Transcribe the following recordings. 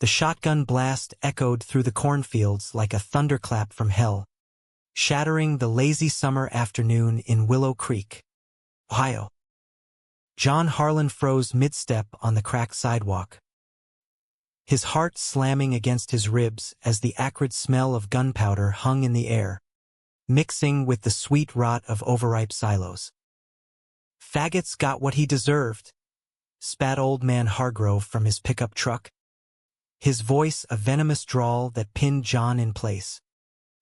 The shotgun blast echoed through the cornfields like a thunderclap from hell, shattering the lazy summer afternoon in Willow Creek, Ohio. John Harlan froze mid-step on the cracked sidewalk, his heart slamming against his ribs as the acrid smell of gunpowder hung in the air, mixing with the sweet rot of overripe silos. "Faggots got what he deserved," spat Old Man Hargrove from his pickup truck, his voice a venomous drawl that pinned John in place,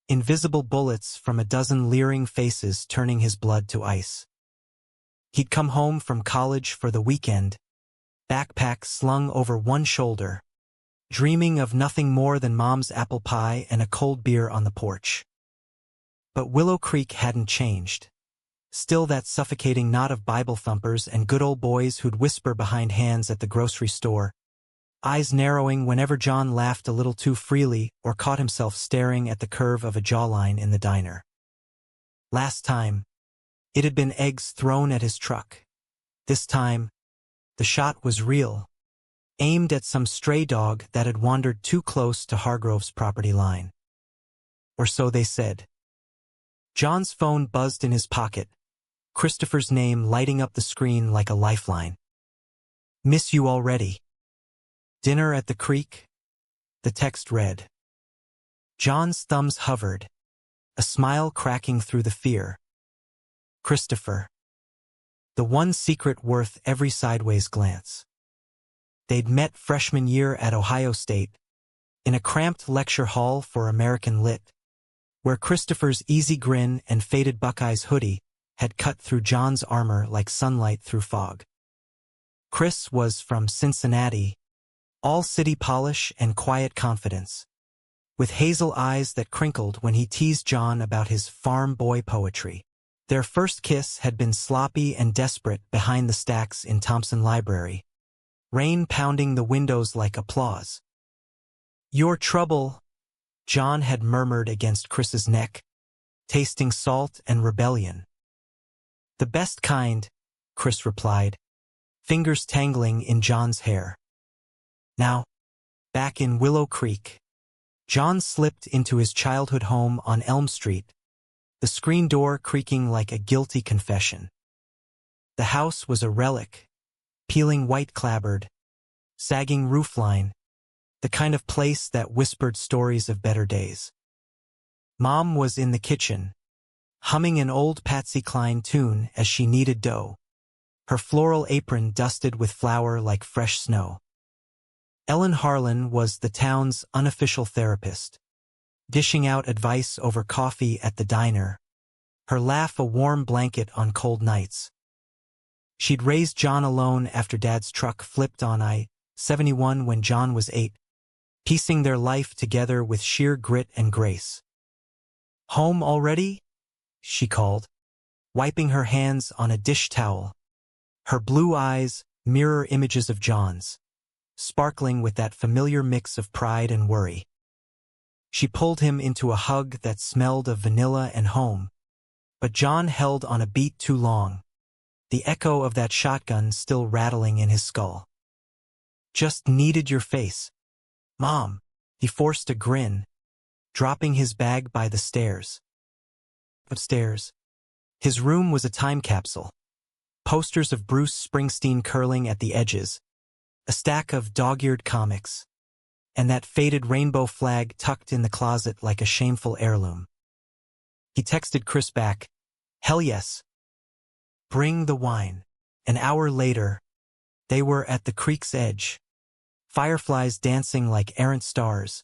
invisible bullets from a dozen leering faces turning his blood to ice. He'd come home from college for the weekend, backpack slung over one shoulder, dreaming of nothing more than Mom's apple pie and a cold beer on the porch. But Willow Creek hadn't changed. Still that suffocating knot of Bible thumpers and good old boys who'd whisper behind hands at the grocery store, eyes narrowing whenever John laughed a little too freely or caught himself staring at the curve of a jawline in the diner. Last time, it had been eggs thrown at his truck. This time, the shot was real, aimed at some stray dog that had wandered too close to Hargrove's property line. Or so they said. John's phone buzzed in his pocket, Christopher's name lighting up the screen like a lifeline. "Miss you already. Dinner at the creek?" the text read. John's thumbs hovered, a smile cracking through the fear. Christopher. The one secret worth every sideways glance. They'd met freshman year at Ohio State, in a cramped lecture hall for American Lit, where Christopher's easy grin and faded Buckeyes hoodie had cut through John's armor like sunlight through fog. Chris was from Cincinnati, all city polish and quiet confidence, with hazel eyes that crinkled when he teased John about his farm boy poetry. Their first kiss had been sloppy and desperate behind the stacks in Thompson Library, rain pounding the windows like applause. "Your trouble," John had murmured against Chris's neck, tasting salt and rebellion. "The best kind," Chris replied, fingers tangling in John's hair. Now, back in Willow Creek, John slipped into his childhood home on Elm Street, the screen door creaking like a guilty confession. The house was a relic, peeling white-clabbered, sagging roofline, the kind of place that whispered stories of better days. Mom was in the kitchen, humming an old Patsy Cline tune as she kneaded dough, her floral apron dusted with flour like fresh snow. Ellen Harlan was the town's unofficial therapist, dishing out advice over coffee at the diner, her laugh a warm blanket on cold nights. She'd raised John alone after Dad's truck flipped on I-71 when John was 8, piecing their life together with sheer grit and grace. "Home already?" she called, wiping her hands on a dish towel, her blue eyes mirror images of John's, sparkling with that familiar mix of pride and worry. She pulled him into a hug that smelled of vanilla and home, but John held on a beat too long, the echo of that shotgun still rattling in his skull. "Just needed your face, Mom," he forced a grin, dropping his bag by the stairs. Upstairs, his room was a time capsule, posters of Bruce Springsteen curling at the edges, a stack of dog-eared comics, and that faded rainbow flag tucked in the closet like a shameful heirloom. He texted Chris back, "Hell yes. Bring the wine." An hour later, they were at the creek's edge, fireflies dancing like errant stars,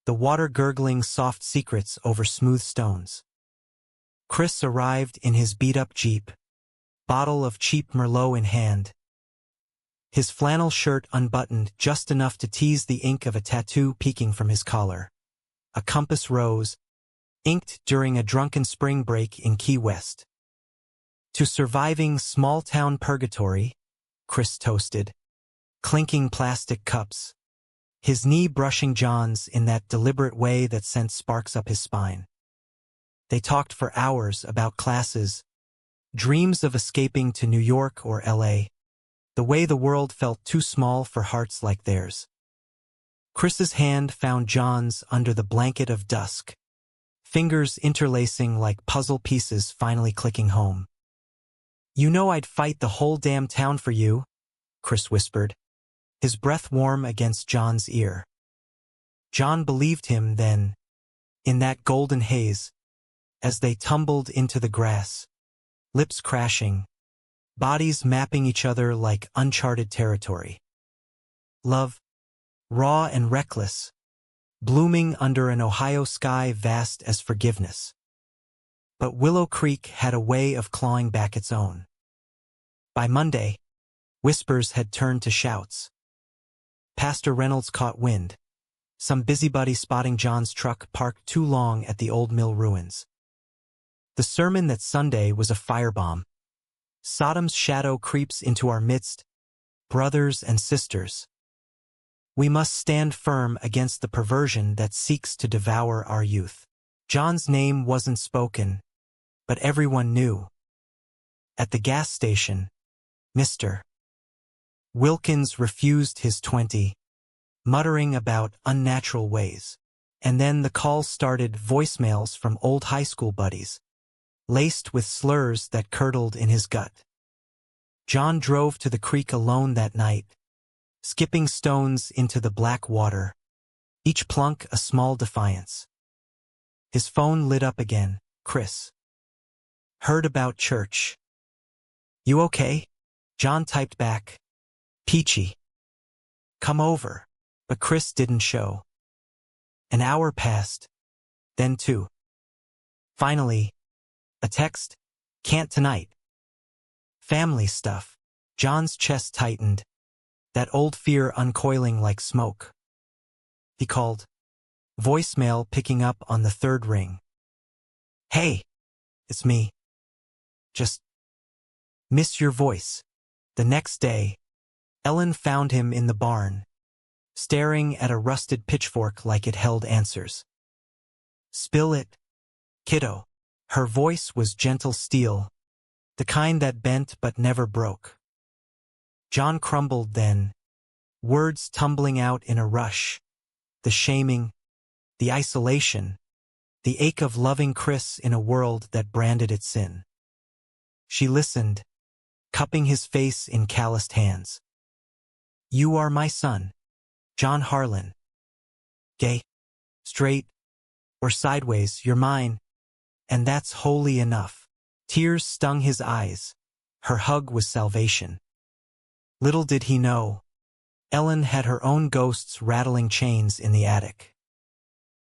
the water gurgling soft secrets over smooth stones. Chris arrived in his beat-up Jeep, bottle of cheap Merlot in hand, his flannel shirt unbuttoned just enough to tease the ink of a tattoo peeking from his collar, a compass rose, inked during a drunken spring break in Key West. "To surviving small-town purgatory," Chris toasted, clinking plastic cups, his knee brushing John's in that deliberate way that sent sparks up his spine. They talked for hours about classes, dreams of escaping to New York or LA, the way the world felt too small for hearts like theirs. Chris's hand found John's under the blanket of dusk, fingers interlacing like puzzle pieces finally clicking home. "You know I'd fight the whole damn town for you," Chris whispered, his breath warm against John's ear. John believed him then, in that golden haze, as they tumbled into the grass, lips crashing, bodies mapping each other like uncharted territory. Love, raw and reckless, blooming under an Ohio sky vast as forgiveness. But Willow Creek had a way of clawing back its own. By Monday, whispers had turned to shouts. Pastor Reynolds caught wind, some busybody spotting John's truck parked too long at the old mill ruins. The sermon that Sunday was a firebomb. Sodom's shadow creeps into our midst, brothers and sisters. We must stand firm against the perversion that seeks to devour our youth. John's name wasn't spoken, but everyone knew. At the gas station, Mr. Wilkins refused his 20, muttering about unnatural ways. And then the calls started, voicemails from old high school buddies, laced with slurs that curdled in his gut. John drove to the creek alone that night, skipping stones into the black water, each plunk a small defiance. His phone lit up again. "Chris. Heard about church. You okay?" John typed back, "Peachy. Come over." But Chris didn't show. An hour passed, then two. Finally, a text, "Can't tonight. Family stuff." John's chest tightened, that old fear uncoiling like smoke. He called, voicemail picking up on the third ring. "Hey, it's me. Just miss your voice." The next day, Ellen found him in the barn, staring at a rusted pitchfork like it held answers. "Spill it, kiddo." Her voice was gentle steel, the kind that bent but never broke. John crumbled then, words tumbling out in a rush. The shaming, the isolation, the ache of loving Chris in a world that branded it sin. She listened, cupping his face in calloused hands. "You are my son, John Harlan. Gay, straight, or sideways, you're mine, and that's wholly enough." Tears stung his eyes. Her hug was salvation. Little did he know, Ellen had her own ghosts rattling chains in the attic.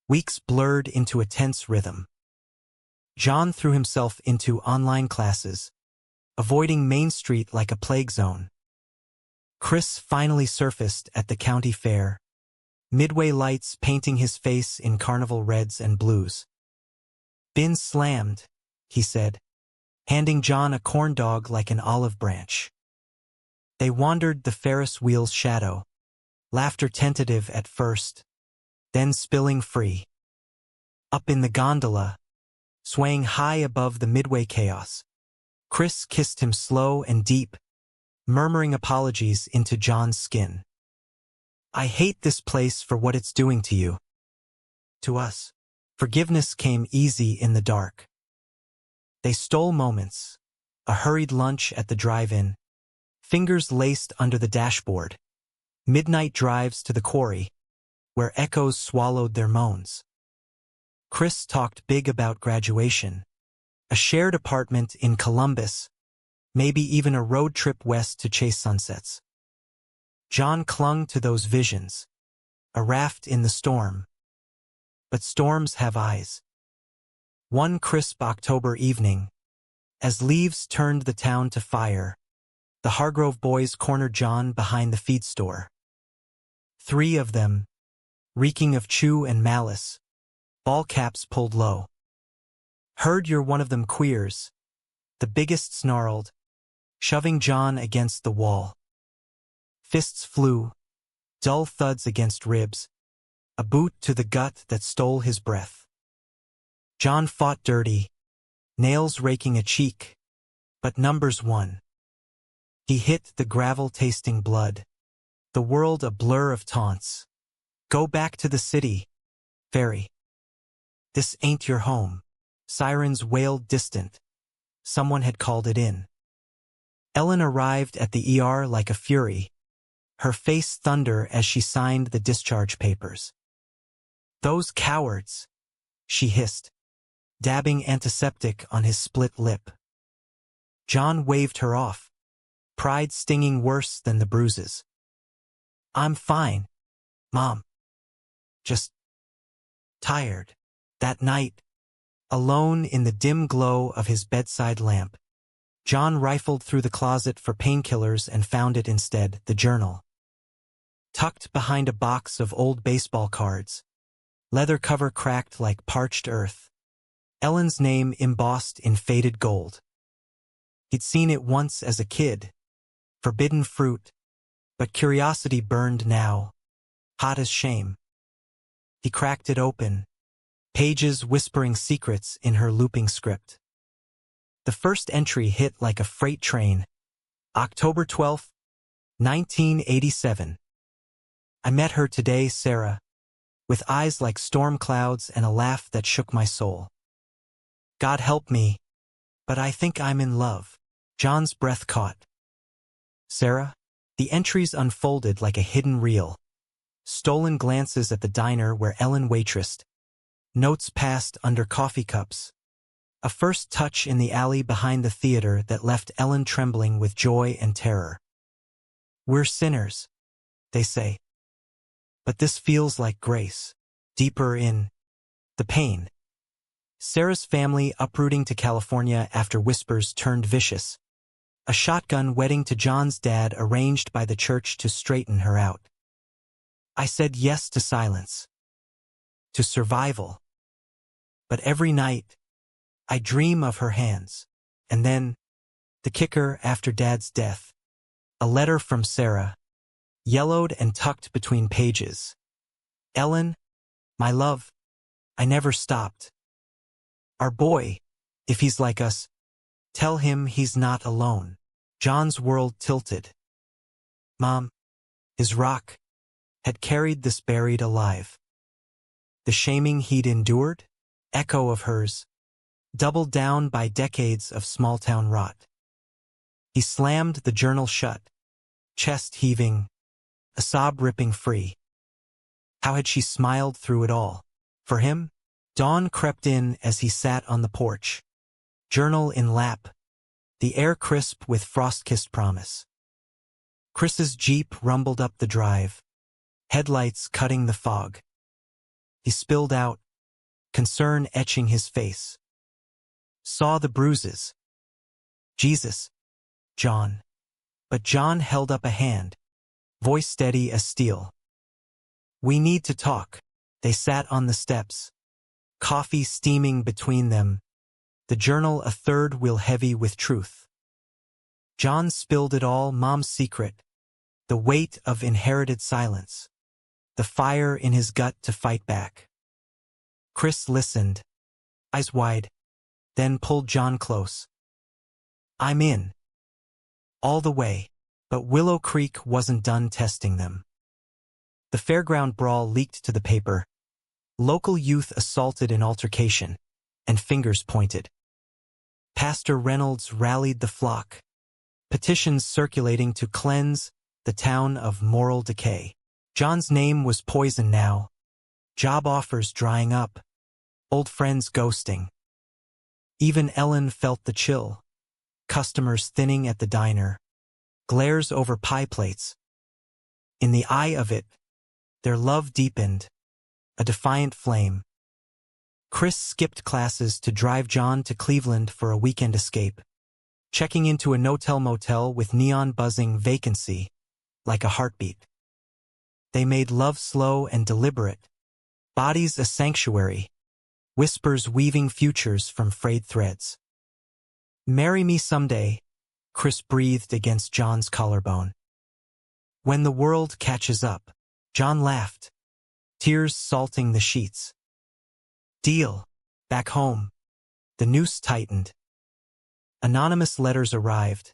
Weeks blurred into a tense rhythm. John threw himself into online classes, avoiding Main Street like a plague zone. Chris finally surfaced at the county fair, midway lights painting his face in carnival reds and blues. "Been slammed," he said, handing John a corn dog like an olive branch. They wandered the Ferris wheel's shadow, laughter tentative at first, then spilling free. Up in the gondola, swaying high above the midway chaos, Chris kissed him slow and deep, murmuring apologies into John's skin. "I hate this place for what it's doing to you. To us." Forgiveness came easy in the dark. They stole moments, a hurried lunch at the drive-in, fingers laced under the dashboard, midnight drives to the quarry, where echoes swallowed their moans. Chris talked big about graduation, a shared apartment in Columbus, maybe even a road trip west to chase sunsets. John clung to those visions, a raft in the storm. But storms have eyes. One crisp October evening, as leaves turned the town to fire, the Hargrove boys cornered John behind the feed store. 3 of them, reeking of chew and malice, ball caps pulled low. "Heard you're one of them queers," the biggest snarled, shoving John against the wall. Fists flew, dull thuds against ribs, a boot to the gut that stole his breath. John fought dirty, nails raking a cheek, but numbers won. He hit the gravel-tasting blood, the world a blur of taunts. Go back to the city, fairy. This ain't your home. Sirens wailed distant. Someone had called it in. Ellen arrived at the ER like a fury, her face thunder as she signed the discharge papers. Those cowards, she hissed, dabbing antiseptic on his split lip. John waved her off, pride stinging worse than the bruises. I'm fine, Mom. Just tired. That night, alone in the dim glow of his bedside lamp, John rifled through the closet for painkillers and found it instead, the journal. Tucked behind a box of old baseball cards, leather cover cracked like parched earth, Ellen's name embossed in faded gold. He'd seen it once as a kid, forbidden fruit, but curiosity burned now, hot as shame. He cracked it open, pages whispering secrets in her looping script. The first entry hit like a freight train. October 12, 1987. I met her today, Sarah, with eyes like storm clouds and a laugh that shook my soul. God help me, but I think I'm in love. John's breath caught. Sarah, the entries unfolded like a hidden reel. Stolen glances at the diner where Ellen waitressed. Notes passed under coffee cups. A first touch in the alley behind the theater that left Ellen trembling with joy and terror. We're sinners, they say. But this feels like grace, deeper in the pain. Sarah's family uprooting to California after whispers turned vicious. A shotgun wedding to John's dad arranged by the church to straighten her out. I said yes to silence, to survival. But every night, I dream of her hands. And then, the kicker after Dad's death. A letter from Sarah, yellowed and tucked between pages. Ellen, my love, I never stopped. Our boy, if he's like us, tell him he's not alone. John's world tilted. Mom, his rock, had carried this buried alive. The shaming he'd endured, echo of hers, doubled down by decades of small-town rot. He slammed the journal shut, chest heaving, a sob ripping free. How had she smiled through it all? For him, dawn crept in as he sat on the porch, journal in lap, the air crisp with frost-kissed promise. Chris's Jeep rumbled up the drive, headlights cutting the fog. He spilled out, concern etching his face. Saw the bruises. Jesus, John. But John held up a hand, voice steady as steel. We need to talk. They sat on the steps, coffee steaming between them, the journal a third wheel heavy with truth. John spilled it all, Mom's secret, the weight of inherited silence, the fire in his gut to fight back. Chris listened, eyes wide, then pulled John close. I'm in. All the way, but Willow Creek wasn't done testing them. The fairground brawl leaked to the paper. Local youth assaulted in altercation, and fingers pointed. Pastor Reynolds rallied the flock, petitions circulating to cleanse the town of moral decay. John's name was poison now, job offers drying up, old friends ghosting. Even Ellen felt the chill, customers thinning at the diner, glares over pie plates. In the eye of it, their love deepened, a defiant flame. Chris skipped classes to drive John to Cleveland for a weekend escape, checking into a no-tell-motel with neon buzzing vacancy, like a heartbeat. They made love slow and deliberate, bodies a sanctuary, whispers weaving futures from frayed threads. Marry me someday, Chris breathed against John's collarbone. When the world catches up, John laughed, tears salting the sheets. Deal. Back home. The noose tightened. Anonymous letters arrived,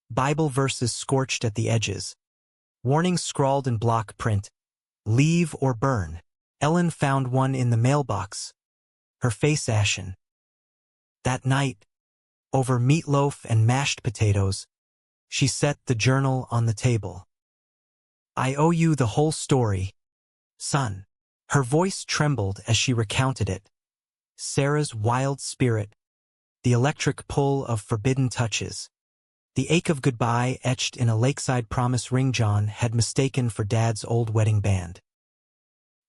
Bible verses scorched at the edges, warnings scrawled in block print. Leave or burn. Ellen found one in the mailbox, her face ashen. That night, over meatloaf and mashed potatoes, she set the journal on the table. I owe you the whole story, son. Her voice trembled as she recounted it. Sarah's wild spirit, the electric pull of forbidden touches, the ache of goodbye etched in a lakeside promise ring John had mistaken for Dad's old wedding band.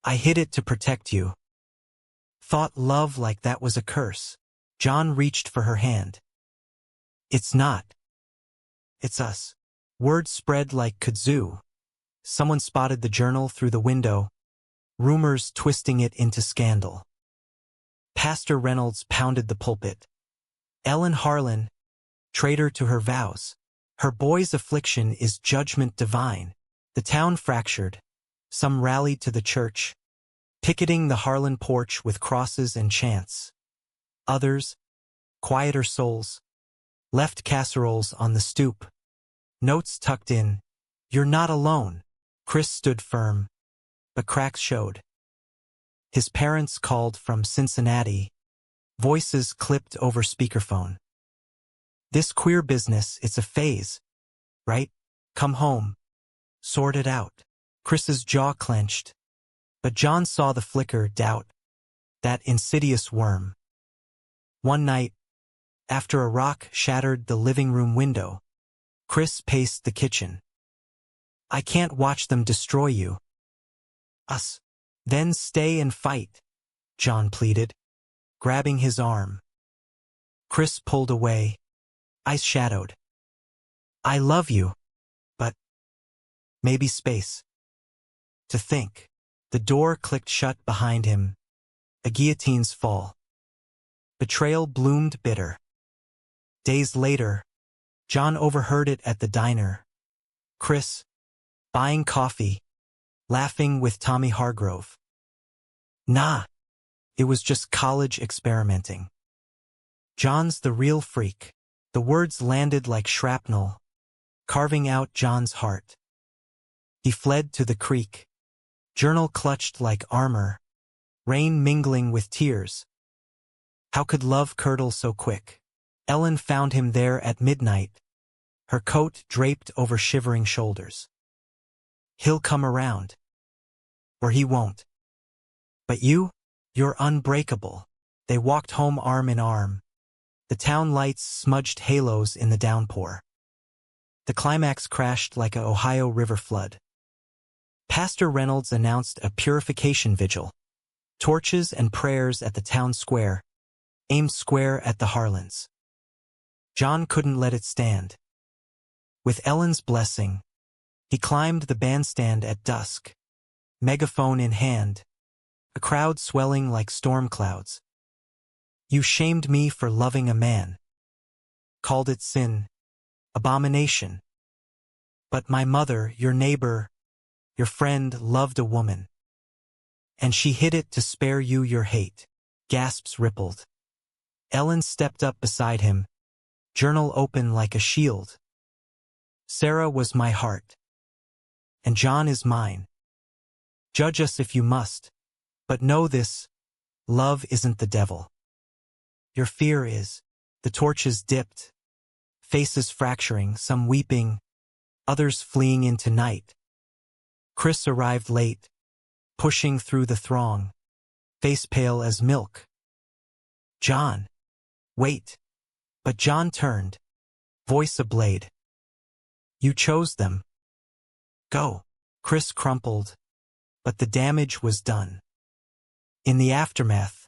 I hid it to protect you. Thought love like that was a curse. John reached for her hand. It's not. It's us. Word spread like kudzu. Someone spotted the journal through the window, rumors twisting it into scandal. Pastor Reynolds pounded the pulpit. Ellen Harlan, traitor to her vows. Her boy's affliction is judgment divine. The town fractured. Some rallied to the church, picketing the Harlan porch with crosses and chants. Others, quieter souls, left casseroles on the stoop. Notes tucked in. You're not alone. Chris stood firm, but cracks showed. His parents called from Cincinnati, voices clipped over speakerphone. This queer business, it's a phase, right? Come home. Sort it out. Chris's jaw clenched, but John saw the flicker doubt, that insidious worm. One night, after a rock shattered the living room window, Chris paced the kitchen. I can't watch them destroy you. Us. Then stay and fight, John pleaded, grabbing his arm. Chris pulled away, eyes shadowed. I love you, but maybe space. To think. The door clicked shut behind him, a guillotine's fall. Betrayal bloomed bitter. Days later, John overheard it at the diner. Chris, buying coffee, laughing with Tommy Hargrove. Nah, it was just college experimenting. John's the real freak. The words landed like shrapnel, carving out John's heart. He fled to the creek. Journal clutched like armor, rain mingling with tears. How could love curdle so quick? Ellen found him there at midnight, her coat draped over shivering shoulders. He'll come around. Or he won't. But you're unbreakable. They walked home arm in arm. The town lights smudged halos in the downpour. The climax crashed like a Ohio River flood. Pastor Reynolds announced a purification vigil. Torches and prayers at the town square, aimed square at the Harlans. John couldn't let it stand. With Ellen's blessing, he climbed the bandstand at dusk, megaphone in hand, a crowd swelling like storm clouds. You shamed me for loving a man. Called it sin, abomination. But my mother, your neighbor, your friend loved a woman. And she hid it to spare you your hate. Gasps rippled. Ellen stepped up beside him, journal open like a shield. Sarah was my heart. And John is mine. Judge us if you must. But know this, love isn't the devil. Your fear is. The torches dipped, faces fracturing, some weeping, others fleeing into night. Chris arrived late, pushing through the throng, face pale as milk. John. Wait. But John turned, voice ablade. You chose them. Go. Chris crumpled, but the damage was done. In the aftermath,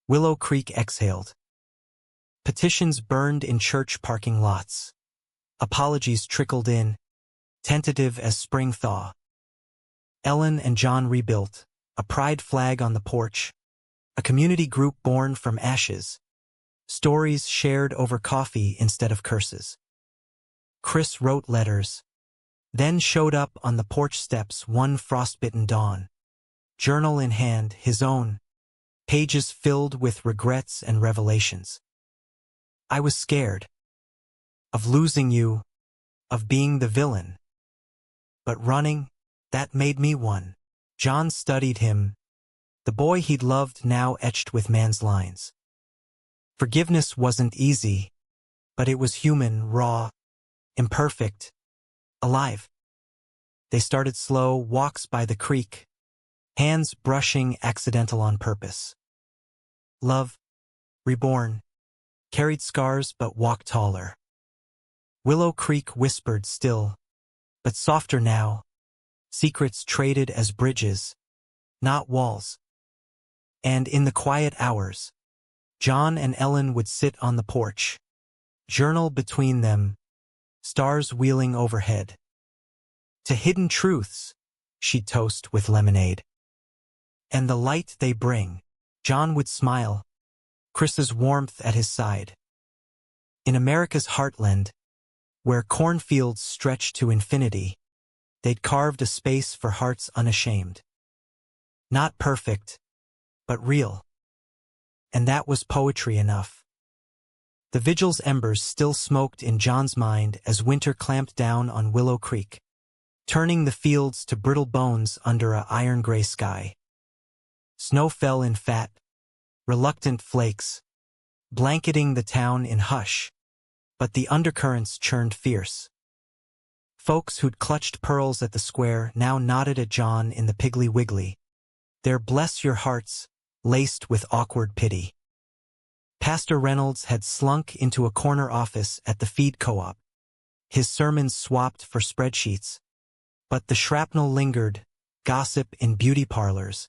Willow Creek exhaled. Petitions burned in church parking lots. Apologies trickled in, tentative as spring thaw. Ellen and John rebuilt, a pride flag on the porch, a community group born from ashes, stories shared over coffee instead of curses. Chris wrote letters, then showed up on the porch steps one frostbitten dawn, journal in hand, his own, pages filled with regrets and revelations. I was scared. Of losing you, of being the villain. But running, that made me one. John studied him, the boy he'd loved now etched with man's lines. Forgiveness wasn't easy, but it was human, raw, imperfect, alive. They started slow walks by the creek, hands brushing accidental on purpose. Love, reborn, carried scars but walked taller. Willow Creek whispered still, but softer now, secrets traded as bridges, not walls. And in the quiet hours, John and Ellen would sit on the porch, journal between them, stars wheeling overhead. To hidden truths, she'd toast with lemonade. And the light they bring, John would smile, Chris's warmth at his side. In America's heartland, where cornfields stretch to infinity, they'd carved a space for hearts unashamed. Not perfect, but real. And that was poetry enough. The vigil's embers still smoked in John's mind as winter clamped down on Willow Creek, turning the fields to brittle bones under a iron-gray sky. Snow fell in fat, reluctant flakes, blanketing the town in hush, but the undercurrents churned fierce. Folks who'd clutched pearls at the square now nodded at John in the Piggly Wiggly, their bless your hearts laced with awkward pity. Pastor Reynolds had slunk into a corner office at the feed co-op, his sermons swapped for spreadsheets, but the shrapnel lingered, gossip in beauty parlors,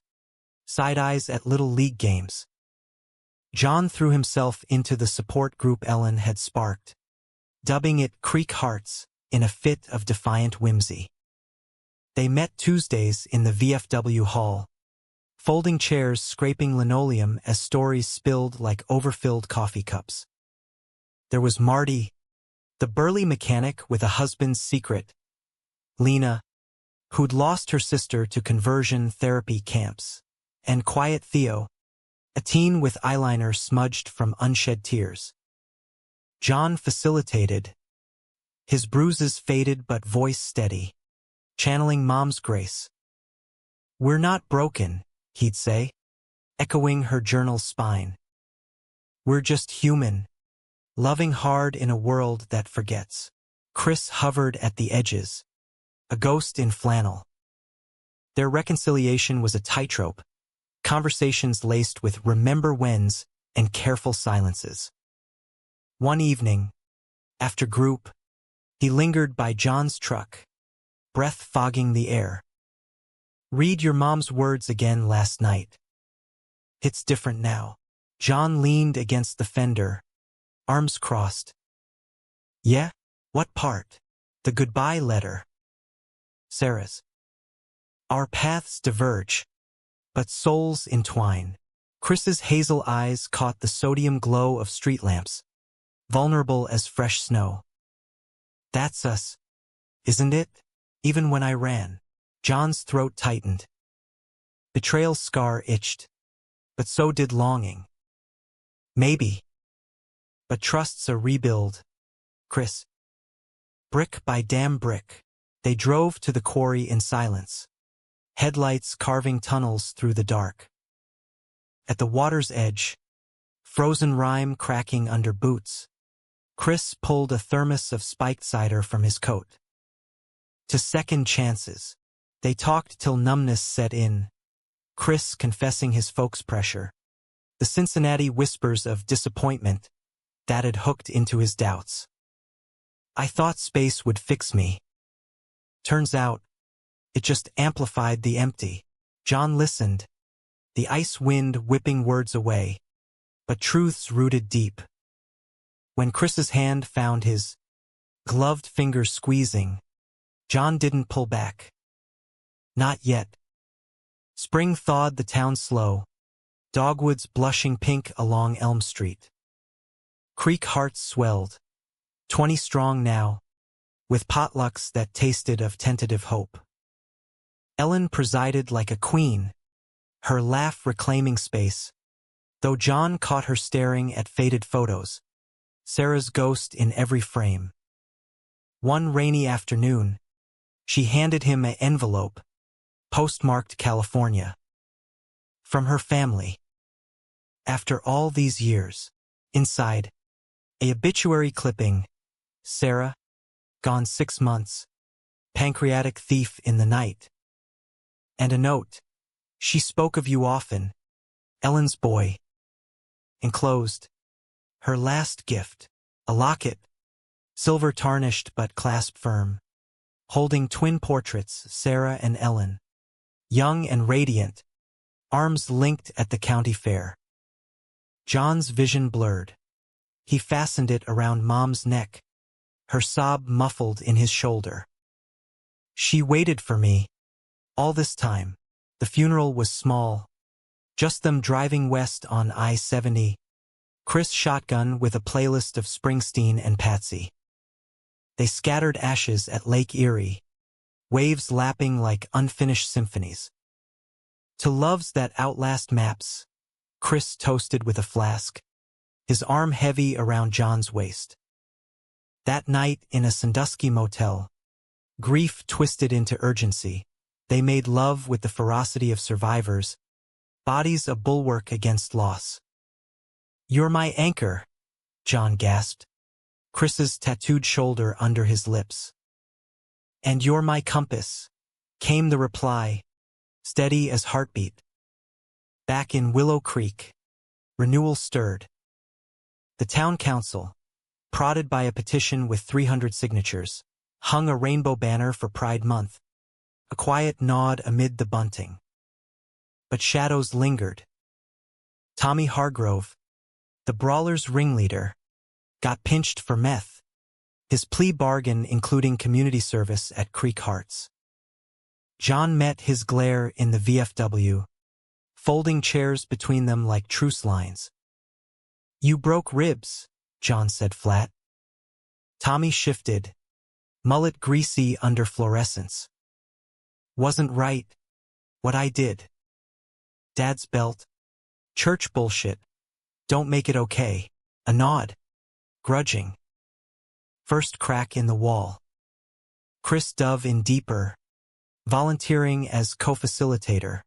side-eyes at Little League games. John threw himself into the support group Ellen had sparked, dubbing it Creek Hearts in a fit of defiant whimsy. They met Tuesdays in the VFW hall, folding chairs scraping linoleum as stories spilled like overfilled coffee cups. There was Marty, the burly mechanic with a husband's secret, Lena, who'd lost her sister to conversion therapy camps, and Quiet Theo, a teen with eyeliner smudged from unshed tears. John facilitated, his bruises faded but voice steady, channeling Mom's grace. "We're not broken," he'd say, echoing her journal's spine. "We're just human, loving hard in a world that forgets." Chris hovered at the edges, a ghost in flannel. Their reconciliation was a tightrope, conversations laced with remember whens and careful silences. One evening, after group, he lingered by John's truck, breath fogging the air. "Read your mom's words again last night. It's different now." John leaned against the fender, arms crossed. "Yeah? What part?" "The goodbye letter." "Sarah's." "Our paths diverge, but souls entwine." Chris's hazel eyes caught the sodium glow of street lamps, vulnerable as fresh snow. "That's us, isn't it? Even when I ran." John's throat tightened. Betrayal's scar itched, but so did longing. "Maybe. But trust's a rebuild, Chris." Brick by damn brick, they drove to the quarry in silence, headlights carving tunnels through the dark. At the water's edge, frozen rime cracking under boots, Chris pulled a thermos of spiked cider from his coat. To second chances. They talked till numbness set in, Chris confessing his folks' pressure, the Cincinnati whispers of disappointment that had hooked into his doubts. "I thought space would fix me. Turns out, it just amplified the empty." John listened, the ice wind whipping words away, but truths rooted deep. When Chris's hand found his gloved fingers squeezing, John didn't pull back. Not yet. Spring thawed the town slow, dogwoods blushing pink along Elm Street. Creek Hearts swelled, 20 strong now, with potlucks that tasted of tentative hope. Ellen presided like a queen, her laugh reclaiming space, though John caught her staring at faded photos, Sarah's ghost in every frame. One rainy afternoon, she handed him an envelope, postmarked California. From her family. After all these years. Inside. A obituary clipping. Sarah. Gone 6 months. Pancreatic thief in the night. And a note. She spoke of you often. Ellen's boy. Enclosed. Her last gift. A locket. Silver tarnished but clasp firm. Holding twin portraits, Sarah and Ellen. Young and radiant. Arms linked at the county fair. John's vision blurred. He fastened it around Mom's neck. Her sob muffled in his shoulder. She waited for me. All this time. The funeral was small. Just them driving west on I-70. Chris shotgun with a playlist of Springsteen and Patsy. They scattered ashes at Lake Erie. Waves lapping like unfinished symphonies. To loves that outlast maps. Chris toasted with a flask. His arm heavy around John's waist. That night in a Sandusky motel. Grief twisted into urgency. They made love with the ferocity of survivors. Bodies a bulwark against loss. You're my anchor, John gasped. Chris's tattooed shoulder under his lips. And you're my compass, came the reply, steady as heartbeat. Back in Willow Creek, renewal stirred. The town council, prodded by a petition with 300 signatures, hung a rainbow banner for Pride Month. A quiet nod amid the bunting. But shadows lingered. Tommy Hargrove, the brawler's ringleader, got pinched for meth. His plea bargain including community service at Creek Hearts. John met his glare in the VFW, folding chairs between them like truce lines. You broke ribs, John said flat. Tommy shifted, mullet greasy under fluorescence. Wasn't right. What I did. Dad's belt. Church bullshit. Don't make it okay. A nod. Grudging. First crack in the wall. Chris dove in deeper, volunteering as co-facilitator,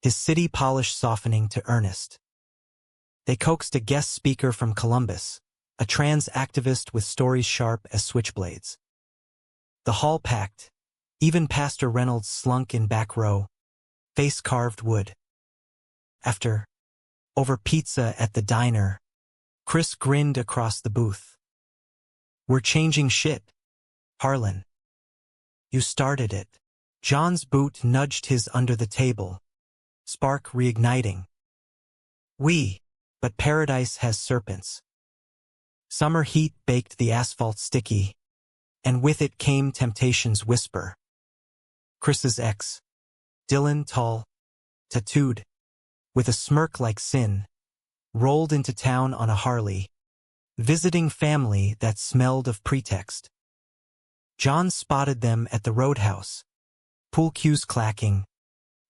his city polish softening to earnest. They coaxed a guest speaker from Columbus, a trans activist with stories sharp as switchblades. The hall packed. Even Pastor Reynolds slunk in back row, face carved wood. After, over pizza at the diner, Chris grinned across the booth. We're changing shit, Harlan. You started it. John's boot nudged his under the table, spark reigniting. But paradise has serpents. Summer heat baked the asphalt sticky, and with it came temptation's whisper. Chris's ex, Dylan, tall, tattooed, with a smirk like sin, rolled into town on a Harley, visiting family that smelled of pretext. John spotted them at the roadhouse, pool cues clacking,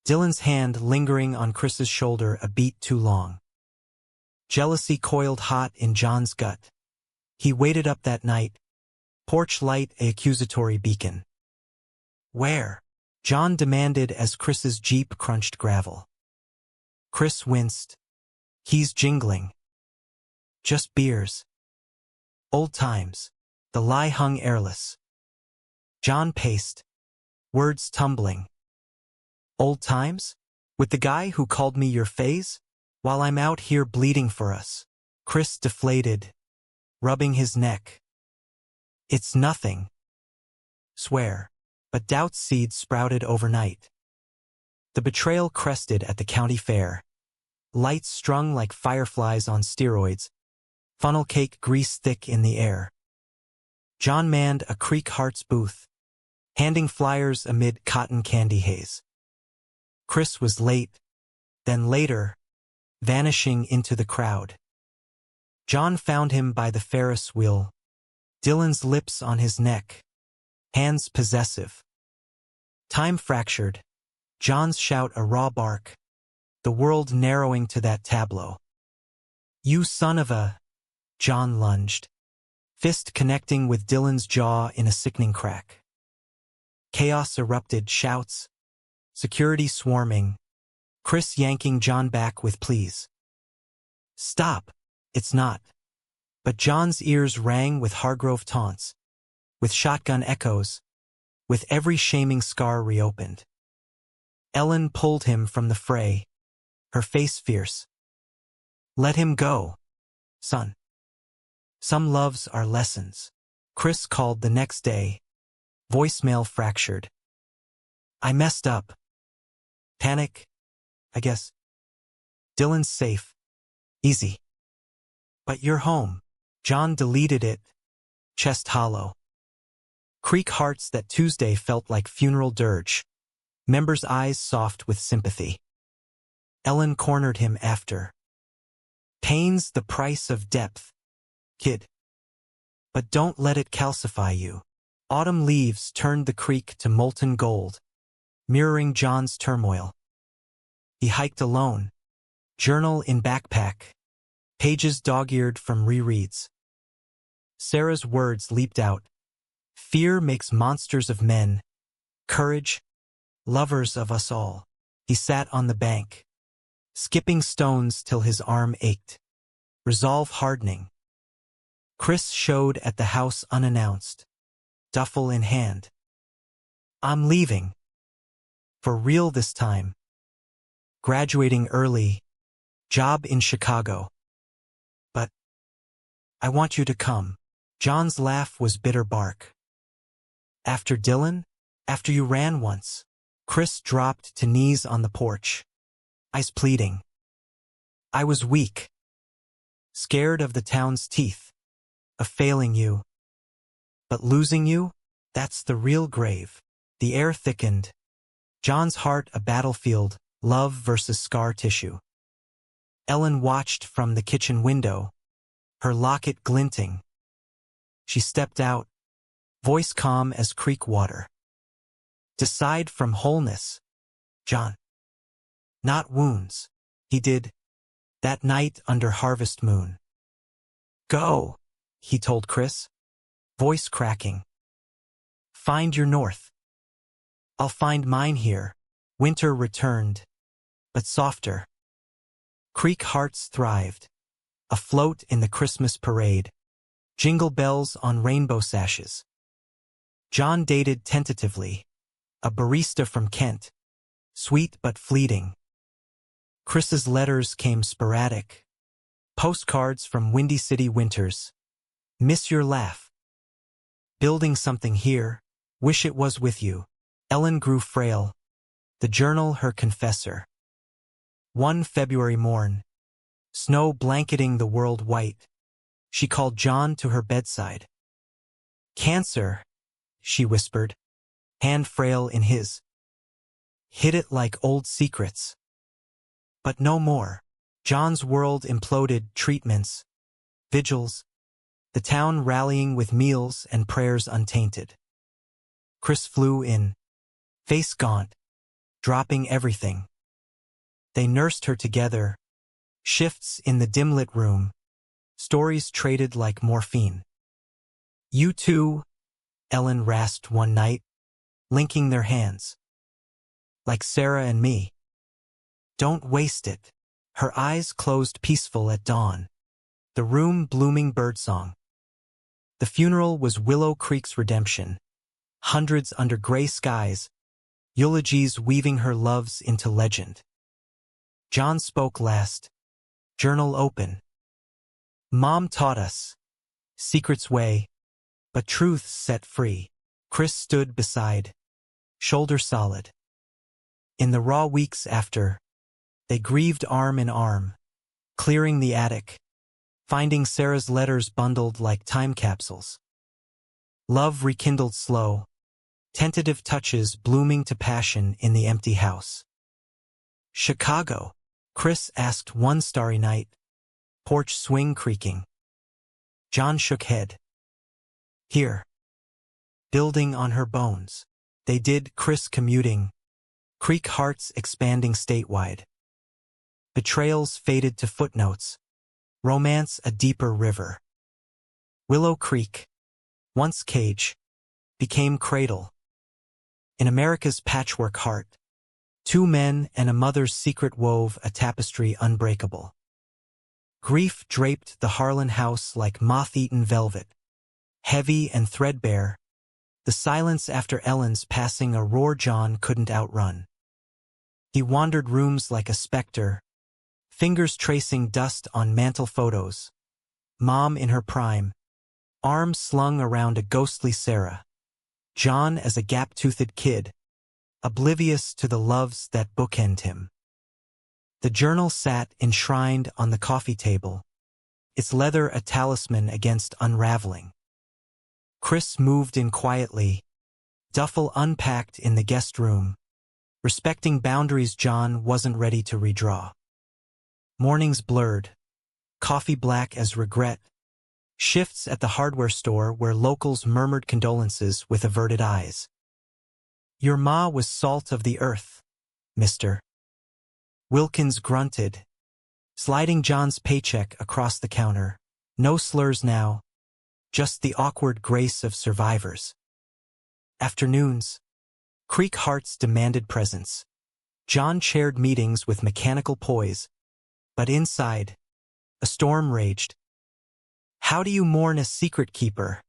Dylan's hand lingering on Chris's shoulder a beat too long. Jealousy coiled hot in John's gut. He waited up that night, porch light a accusatory beacon. Where? John demanded as Chris's Jeep crunched gravel. Chris winced. He's jingling. Just beers. Old times. The lie hung airless. John paced. Words tumbling. Old times? With the guy who called me your phase? While I'm out here bleeding for us. Chris deflated, rubbing his neck. It's nothing. Swear. But doubt's seeds sprouted overnight. The betrayal crested at the county fair. Lights strung like fireflies on steroids. Funnel cake grease thick in the air. John manned a Creek Hearts booth, handing flyers amid cotton candy haze. Chris was late, then later, vanishing into the crowd. John found him by the Ferris wheel, Dylan's lips on his neck, hands possessive. Time fractured, John's shout a raw bark, the world narrowing to that tableau. You son of a... John lunged, fist connecting with Dylan's jaw in a sickening crack. Chaos erupted, shouts, Security swarming. Chris yanking John back with pleas. Stop. It's not. But John's ears rang with Hargrove taunts, with shotgun echoes, with every shaming scar reopened. Ellen pulled him from the fray, her face fierce. Let him go, son. Some loves are lessons. Chris called the next day, voicemail fractured. I messed up. Panic, I guess. Dylan's safe. Easy. But you're home. John deleted it, chest hollow. Creek hearts that Tuesday felt like funeral dirge. Members' eyes soft with sympathy. Ellen cornered him after. Pain's the price of depth, kid. But don't let it calcify you. Autumn leaves turned the creek to molten gold, mirroring John's turmoil. He hiked alone, journal in backpack, pages dog-eared from rereads. Sarah's words leaped out. Fear makes monsters of men, courage, lovers of us all. He sat on the bank, skipping stones till his arm ached, resolve hardening. Chris showed at the house unannounced, duffel in hand. I'm leaving. For real this time. Graduating early, job in Chicago. But I want you to come. John's laugh was bitter bark. After Dylan? After you ran once? Chris dropped to knees on the porch, eyes pleading. I was weak, scared of the town's teeth, of failing you. But losing you? That's the real grave. The air thickened. John's heart a battlefield, love versus scar tissue. Ellen watched from the kitchen window, her locket glinting. She stepped out, voice calm as creek water. Decide from wholeness, John. Not wounds. He did, that night under harvest moon. Go, he told Chris, voice cracking. Find your north. I'll find mine here. Winter returned, but softer. Creek hearts thrived, afloat in the Christmas parade, jingle bells on rainbow sashes. John dated tentatively, a barista from Kent, sweet but fleeting. Chris's letters came sporadic, postcards from Windy City winters. Miss your laugh. Building something here, wish it was with you. Ellen grew frail, the journal her confessor. One February morn, snow blanketing the world white, she called John to her bedside. Cancer, she whispered, hand frail in his. Hid it like old secrets. But no more. John's world imploded, treatments, vigils, the town rallying with meals and prayers untainted. Chris flew in, face gaunt, dropping everything. They nursed her together, shifts in the dim-lit room, stories traded like morphine. You too, Ellen rasped one night, linking their hands. Like Sarah and me. Don't waste it. Her eyes closed peaceful at dawn, the room blooming birdsong. The funeral was Willow Creek's redemption, hundreds under gray skies, eulogies weaving her loves into legend. John spoke last, journal open. Mom taught us, secrets weigh, but truths set free. Chris stood beside, shoulder solid. In the raw weeks after, they grieved arm in arm, clearing the attic, finding Sarah's letters bundled like time capsules. Love rekindled slow, tentative touches blooming to passion in the empty house. Chicago, Chris asked one starry night, porch swing creaking. John shook head. Here. Building on her bones. They did Chris commuting, creek hearts expanding statewide. Betrayals faded to footnotes, romance a deeper river. Willow Creek, once cage, became cradle. In America's patchwork heart, Two men and a mother's secret wove a tapestry unbreakable. Grief draped the Harlan house like moth-eaten velvet, heavy and threadbare, the silence after Ellen's passing a roar John couldn't outrun. He wandered rooms like a specter, fingers tracing dust on mantel photos. Mom in her prime, arms slung around a ghostly Sarah. John as a gap-toothed kid, oblivious to the loves that bookend him. The journal sat enshrined on the coffee table, its leather a talisman against unraveling. Chris moved in quietly, duffel unpacked in the guest room, respecting boundaries John wasn't ready to redraw. Mornings blurred, coffee black as regret, shifts at the hardware store where locals murmured condolences with averted eyes. Your ma was salt of the earth, mister. Wilkins grunted, sliding John's paycheck across the counter. No slurs now, just the awkward grace of survivors. Afternoons, Creek hearts demanded presence. John chaired meetings with mechanical poise, but inside, a storm raged. How do you mourn a secret keeper?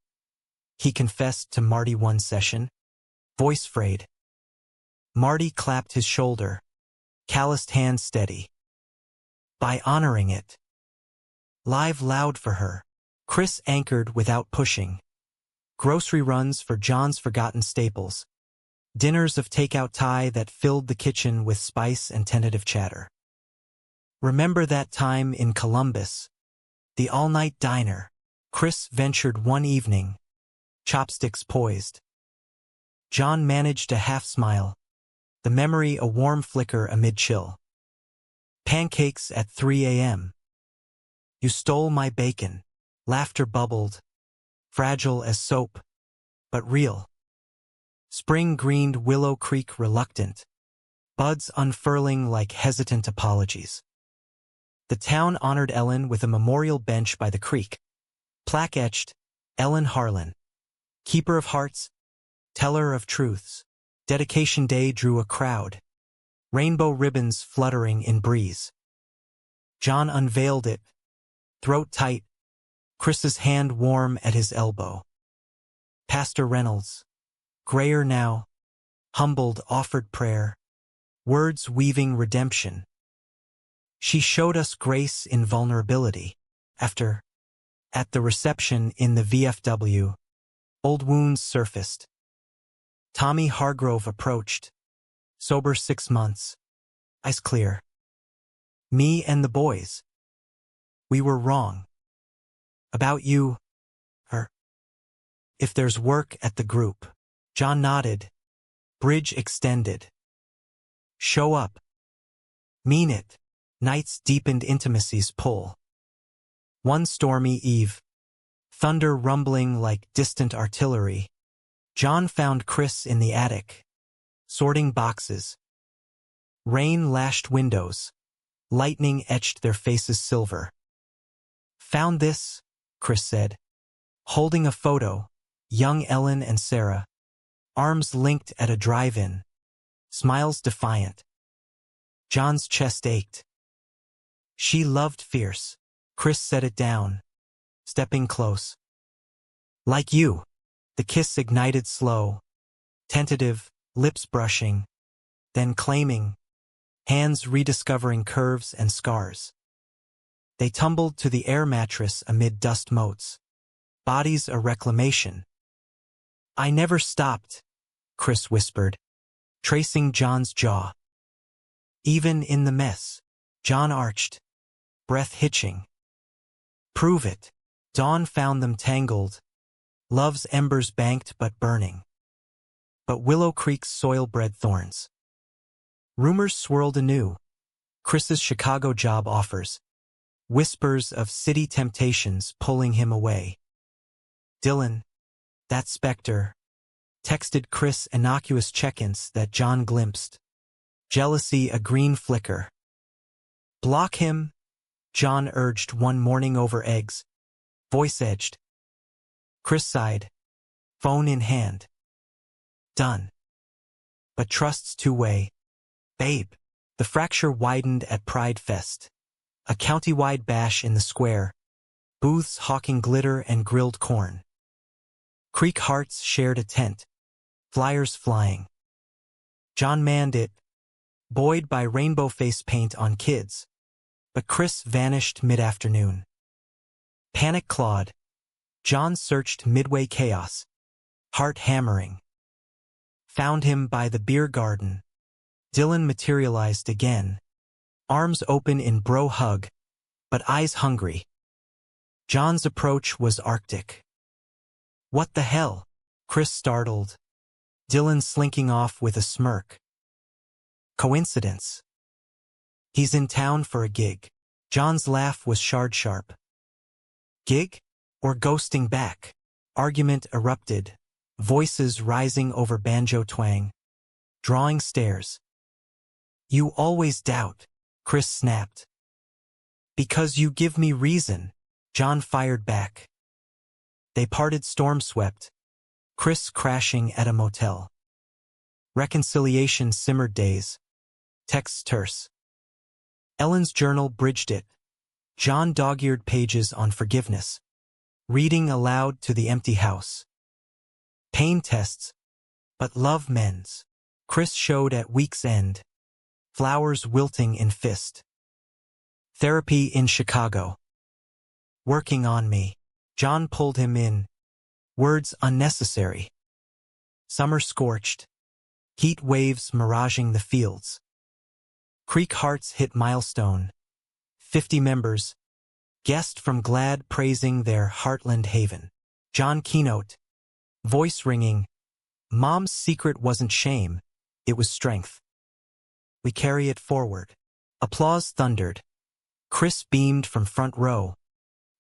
He confessed to Marty one session, voice frayed. Marty clapped his shoulder, calloused hand steady. By honoring it. Live loud for her. Chris anchored without pushing. Grocery runs for John's forgotten staples. Dinners of takeout Thai that filled the kitchen with spice and tentative chatter. Remember that time in Columbus? The all-night diner. Chris ventured one evening, chopsticks poised. John managed a half-smile, the memory a warm flicker amid chill. Pancakes at 3 a.m. You stole my bacon. Laughter bubbled, fragile as soap, but real. Spring greened Willow Creek reluctant, buds unfurling like hesitant apologies. The town honored Ellen with a memorial bench by the creek. Plaque etched, Ellen Harlan, keeper of hearts, teller of truths. Dedication day drew a crowd, rainbow ribbons fluttering in breeze. John unveiled it, throat tight, Chris's hand warm at his elbow. Pastor Reynolds, grayer now, humbled offered prayer, words weaving redemption. She showed us grace in vulnerability. After, at the reception in the VFW, old wounds surfaced. Tommy Hargrove approached, sober 6 months, eyes clear. Me and the boys. We were wrong. About you, her. If there's work at the group. John nodded, bridge extended. Show up. Mean it. Nights deepened intimacy's pull. One stormy eve, thunder rumbling like distant artillery, John found Chris in the attic, sorting boxes. Rain lashed windows, lightning etched their faces silver. Found this, Chris said, holding a photo, young Ellen and Sarah, arms linked at a drive-in, smiles defiant. John's chest ached. She loved fierce. Chris set it down, stepping close. Like you. The kiss ignited slow, tentative, lips brushing, then claiming, hands rediscovering curves and scars. They tumbled to the air mattress amid dust motes, bodies a reclamation. I never stopped, Chris whispered, tracing John's jaw. Even in the mess, John arched, breath hitching. Prove it. Dawn found them tangled, love's embers banked but burning. But Willow Creek's soil bred thorns. Rumors swirled anew. Chris's Chicago job offers. Whispers of city temptations pulling him away. Dylan, that specter, texted Chris innocuous check-ins that John glimpsed. Jealousy a green flicker. Block him, John urged one morning over eggs, voice edged. Chris sighed, phone in hand. Done. But trust's two-way. Babe. The fracture widened at Pride Fest. A county-wide bash in the square. Booths hawking glitter and grilled corn. Creek Hearts shared a tent. Flyers flying. John manned it, buoyed by rainbow face paint on kids. But Chris vanished mid-afternoon. Panic clawed. John searched midway chaos. Heart hammering. Found him by the beer garden. Dylan materialized again. Arms open in bro hug, but eyes hungry. John's approach was arctic. What the hell? Chris startled. Dylan slinking off with a smirk. Coincidence. He's in town for a gig. John's laugh was shard sharp. Gig? Or ghosting back? Argument erupted. Voices rising over banjo twang. Drawing stares. You always doubt, Chris snapped. Because you give me reason, John fired back. They parted storm-swept, Chris crashing at a motel. Reconciliation simmered days. Texts terse. Ellen's journal bridged it. John dog-eared pages on forgiveness. Reading aloud to the empty house. Pain tests, but love mends. Chris showed at week's end. Flowers wilting in fist. Therapy in Chicago. Working on me. John pulled him in. Words unnecessary. Summer scorched. Heat waves miraging the fields. Creek Hearts hit milestone. 50 members. Guest from Glad praising their Heartland haven. John keynote. Voice ringing. Mom's secret wasn't shame. It was strength. We carry it forward. Applause thundered. Chris beamed from front row.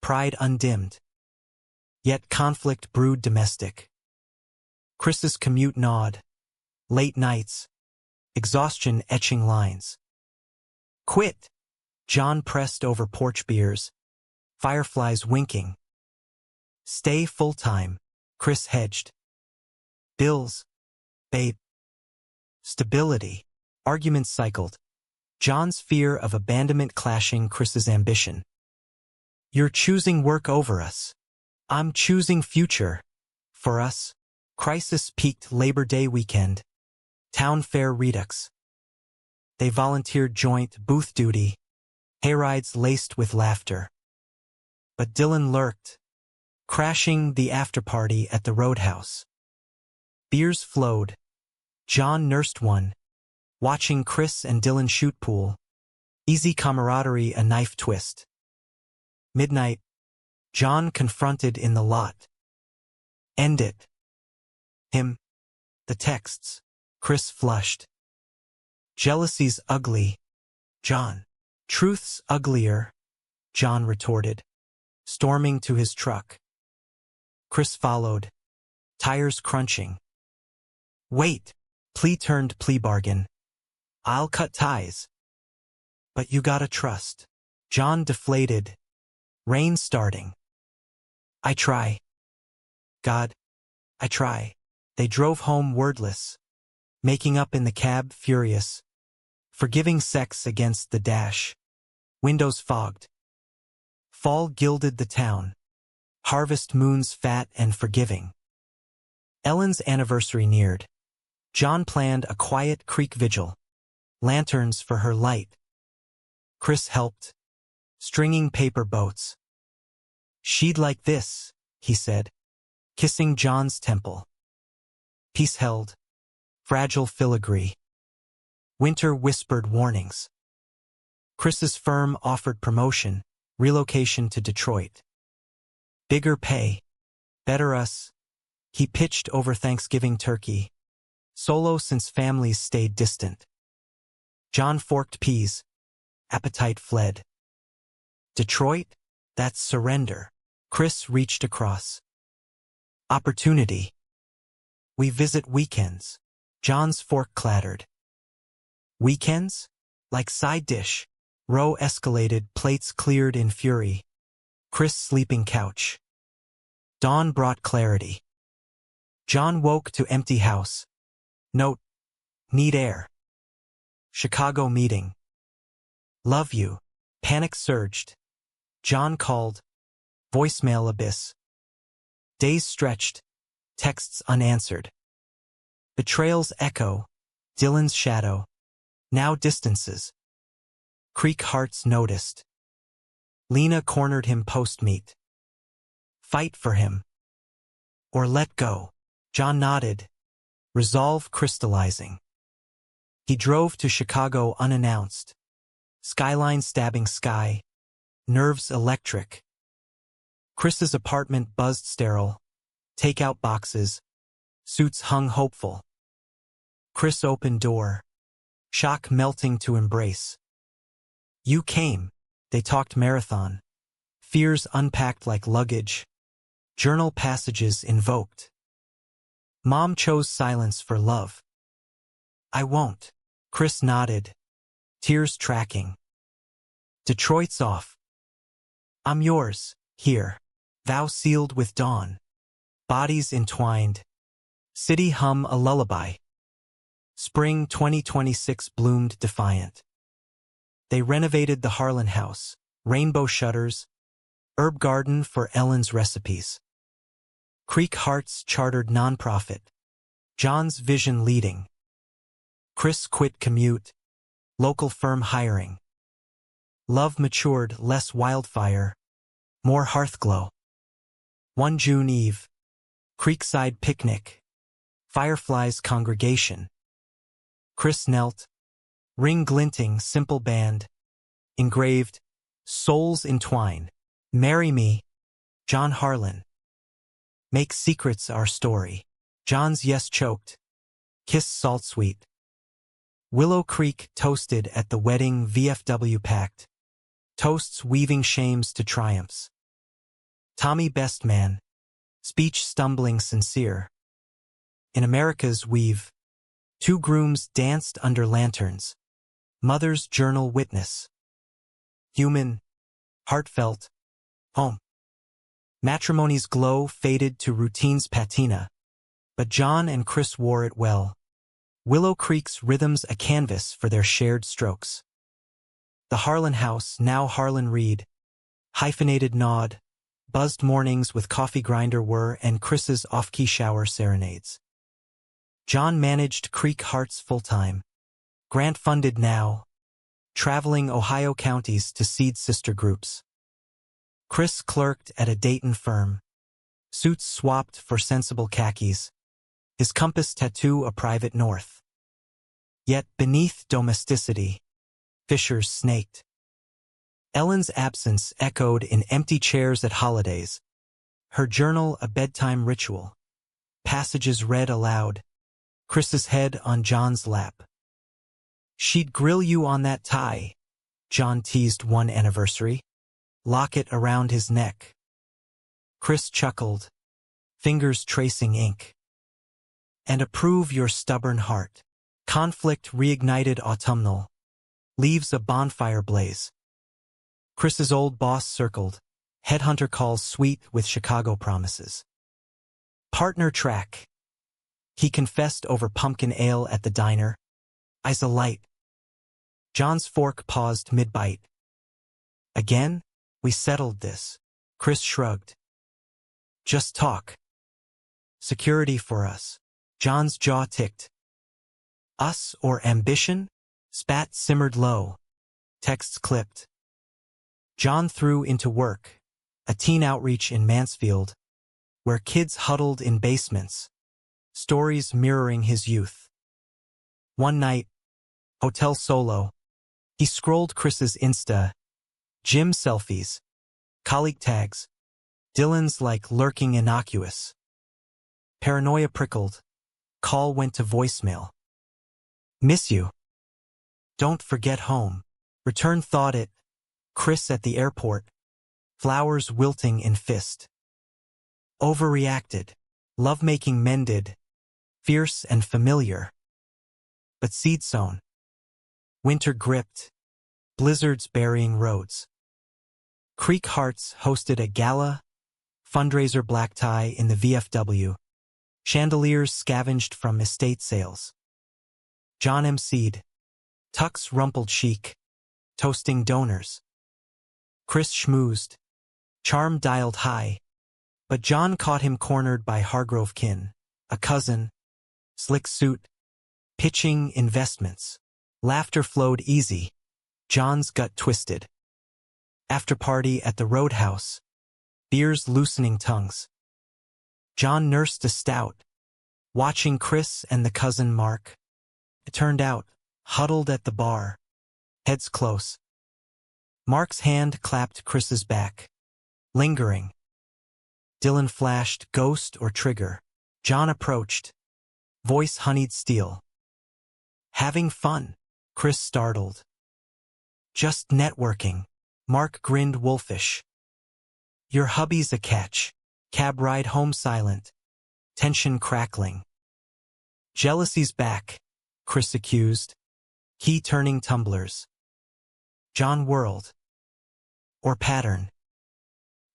Pride undimmed. Yet conflict brewed domestic. Chris's commute gnawed. Late nights. Exhaustion etching lines. Quit! John pressed over porch beers. Fireflies winking. Stay full-time, Chris hedged. Bills. Babe. Stability. Arguments cycled. John's fear of abandonment clashing Chris's ambition. You're choosing work over us. I'm choosing future. For us. Crisis peaked Labor Day weekend. Town fair redux. They volunteered joint booth duty. Hayrides laced with laughter. But Dylan lurked. Crashing the after-party at the roadhouse. Beers flowed. John nursed one. Watching Chris and Dylan shoot pool. Easy camaraderie a knife twist. Midnight. John confronted in the lot. End it. Him. The texts. Chris flushed. Jealousy's ugly. John. Truth's uglier. John retorted. Storming to his truck. Chris followed. Tires crunching. Wait. Plea turned plea bargain. I'll cut ties. But you gotta trust. John deflated. Rain starting. I try. God. I try. They drove home wordless. Making up in the cab furious. Forgiving sex against the dash. Windows fogged. Fall gilded the town. Harvest moons fat and forgiving. Ellen's anniversary neared. John planned a quiet creek vigil. Lanterns for her light. Chris helped. Stringing paper boats. She'd like this, he said. Kissing John's temple. Peace held. Fragile filigree. Winter whispered warnings. Chris's firm offered promotion, relocation to Detroit. Bigger pay. Better us. He pitched over Thanksgiving turkey. Solo since families stayed distant. John forked peas. Appetite fled. Detroit? That's surrender. Chris reached across. Opportunity. We visit weekends. John's fork clattered. Weekends? Like side dish. Row escalated, plates cleared in fury. Chris sleeping couch. Dawn brought clarity. John woke to empty house. Note. Need air. Chicago meeting. Love you. Panic surged. John called. Voicemail abyss. Days stretched. Texts unanswered. Betrayals echo. Dylan's shadow. Now distances. Creek hearts noticed. Lena cornered him post-meet. Fight for him. Or let go. John nodded. Resolve crystallizing. He drove to Chicago unannounced. Skyline stabbing sky. Nerves electric. Chris's apartment buzzed sterile. Takeout boxes. Suits hung hopeful. Chris opened door. Shock melting to embrace. You came. They talked marathon. Fears unpacked like luggage. Journal passages invoked. Mom chose silence for love. I won't. Chris nodded. Tears tracking. Detroit's off. I'm yours, here. Vow sealed with dawn. Bodies entwined. City hum a lullaby. Spring 2026 bloomed defiant. They renovated the Harlan house, rainbow shutters, herb garden for Ellen's recipes. Creek Hearts chartered nonprofit. John's vision leading. Chris quit commute. Local firm hiring. Love matured, less wildfire, more hearthglow. One June Eve. Creekside picnic. Fireflies congregation. Chris knelt. Ring glinting, simple band. Engraved, souls entwine. Marry me, John Harlan. Make secrets our story. John's yes choked. Kiss salt sweet. Willow Creek toasted at the wedding VFW packed. Toasts weaving shames to triumphs. Tommy best man. Speech stumbling sincere. In America's weave. Two grooms danced under lanterns. Mother's journal witness. Human. Heartfelt. Home. Matrimony's glow faded to routine's patina. But John and Chris wore it well. Willow Creek's rhythms a canvas for their shared strokes. The Harlan house, now Harlan Reed. Hyphenated nod. Buzzed mornings with coffee grinder were and Chris's off-key shower serenades. John managed Creek Hearts full-time. Grant-funded now. Traveling Ohio counties to seed sister groups. Chris clerked at a Dayton firm. Suits swapped for sensible khakis. His compass tattoo a private north. Yet beneath domesticity, fissures snaked. Ellen's absence echoed in empty chairs at holidays. Her journal a bedtime ritual. Passages read aloud. Chris's head on John's lap. She'd grill you on that tie, John teased one anniversary. Locket around his neck. Chris chuckled, fingers tracing ink. And approve your stubborn heart. Conflict reignited autumnal. Leaves a bonfire blaze. Chris's old boss circled. Headhunter calls sweet with Chicago promises. Partner track. He confessed over pumpkin ale at the diner. Eyes alight. John's fork paused mid-bite. Again? We settled this. Chris shrugged. Just talk. Security for us. John's jaw ticked. Us or ambition? Spat simmered low. Texts clipped. John threw into work. A teen outreach in Mansfield, where kids huddled in basements. Stories mirroring his youth. One night, hotel solo. He scrolled Chris's Insta. Gym selfies. Colleague tags. Dylan's like lurking innocuous. Paranoia prickled. Call went to voicemail. Miss you. Don't forget home. Return thought it. Chris at the airport. Flowers wilting in fist. Overreacted. Lovemaking mended. Fierce and familiar. But seed sown. Winter gripped. Blizzards burying roads. Creek Hearts hosted a gala. Fundraiser black tie in the VFW. Chandeliers scavenged from estate sales. John emceed. Tux rumpled chic, toasting donors. Chris schmoozed. Charm dialed high. But John caught him cornered by Hargrove kin, a cousin, slick suit, pitching investments. Laughter flowed easy. John's gut twisted. After party at the Roadhouse. Beers loosening tongues. John nursed a stout, watching Chris and the cousin Mark. It turned out, huddled at the bar, heads close. Mark's hand clapped Chris's back, lingering. Dylan flashed ghost or trigger. John approached, voice honeyed steel. Having fun, Chris startled. Just networking. Mark grinned wolfish. Your hubby's a catch. Cab ride home silent. Tension crackling. Jealousy's back, Chris accused. Key turning tumblers. John whirled. Or pattern.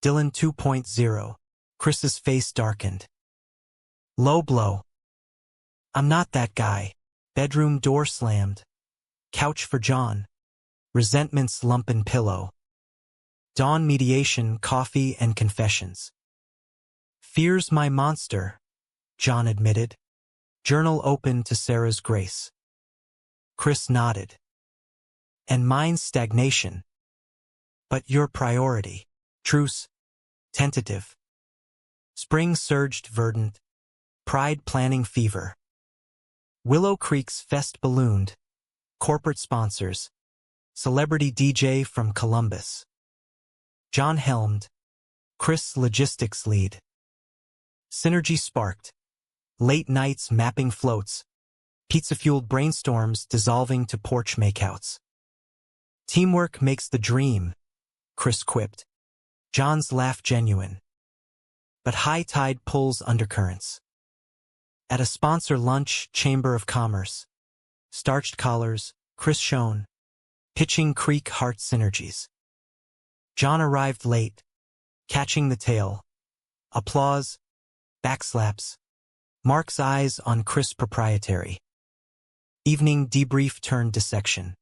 Dylan 2.0. Chris's face darkened. Low blow. I'm not that guy. Bedroom door slammed. Couch for John. Resentment's lumpen pillow. Dawn mediation, coffee, and confessions. Fear's my monster, John admitted. Journal open to Sarah's grace. Chris nodded. And mine's stagnation. But your priority. Truce. Tentative. Spring surged verdant. Pride planning fever. Willow Creek's fest ballooned. Corporate sponsors. Celebrity DJ from Columbus. John helmed. Chris logistics lead. Synergy sparked. Late nights mapping floats. Pizza-fueled brainstorms dissolving to porch makeouts. Teamwork makes the dream, Chris quipped. John's laugh genuine. But high tide pulls undercurrents. At a sponsor lunch, Chamber of Commerce. Starched collars, Chris shone. Pitching Creek heart synergies. John arrived late, catching the tail. Applause, backslaps. Mark's eyes on Chris proprietary. Evening debrief turned dissection.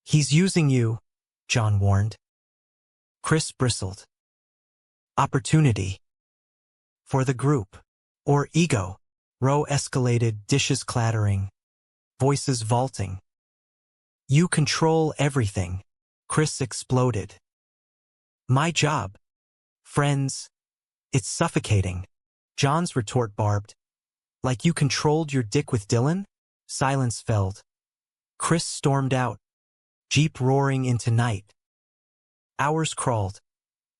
He's using you, John warned. Chris bristled. Opportunity. For the group. Or ego. Row escalated, dishes clattering. Voices vaulting. You control everything. Chris exploded. My job. Friends. It's suffocating. John's retort barbed. Like you controlled your dick with Dylan? Silence felled. Chris stormed out. Jeep roaring into night. Hours crawled.